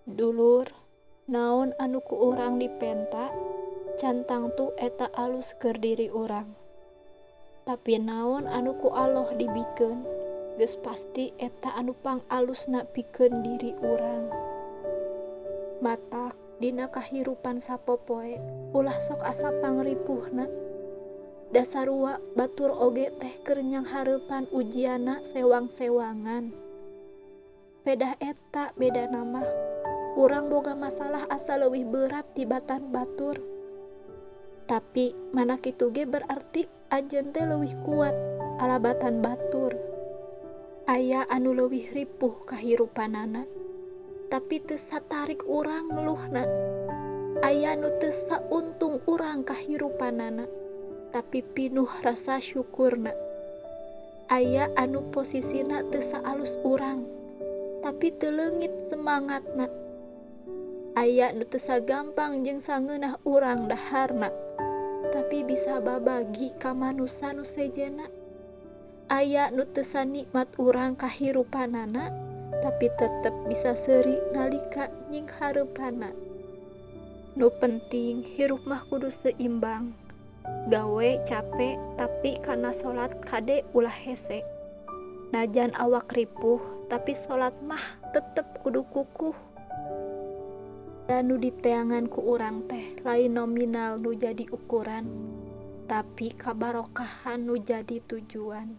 Dulur, naon anu ku urang dipenta, cantang tu eta alus keur diri urang. Tapi naon anu ku Allah dibikeun, geus pasti eta anu pangalusna pikeun diri urang. Matak dina kahirupan sapopoe ulah sok asa pangripuhna. Da sarua batur oge teh keur nyanghareupan ujianna sewang-sewangan. Pedah eta bedana mah urang boga masalah asa leuwih berat tibatan batur. Tapi mana kitu ge berarti ajeun teh leuwih kuat alabatan batur. Aya anu leuwih ripuh kahirupanana, tapi teu satarik urang ngeluhna. Aya anu teu sauntung urang kahirupanana, tapi pinuh rasa syukurna. Aya anu posisina teu saalus urang, tapi teu leungit semangatna. Aya nu teu sagampang jeung sangeunah urang daharna, tapi bisa babagi ka manusa nu sejena. Aya nu teu sanikmat urang kahirupanana, tapi tetep bisa seuri nalika nyinghareupanna. Nu penting hirup mah kudu seimbang. Gawe capek tapi kana salat kade ulah hese. Najan awak ripuh tapi salat mah tetep kudu kukuh. Dan nu diteangan ku urang teh lain nominal nu jadi ukuran, tapi kabarokahan nu jadi tujuan.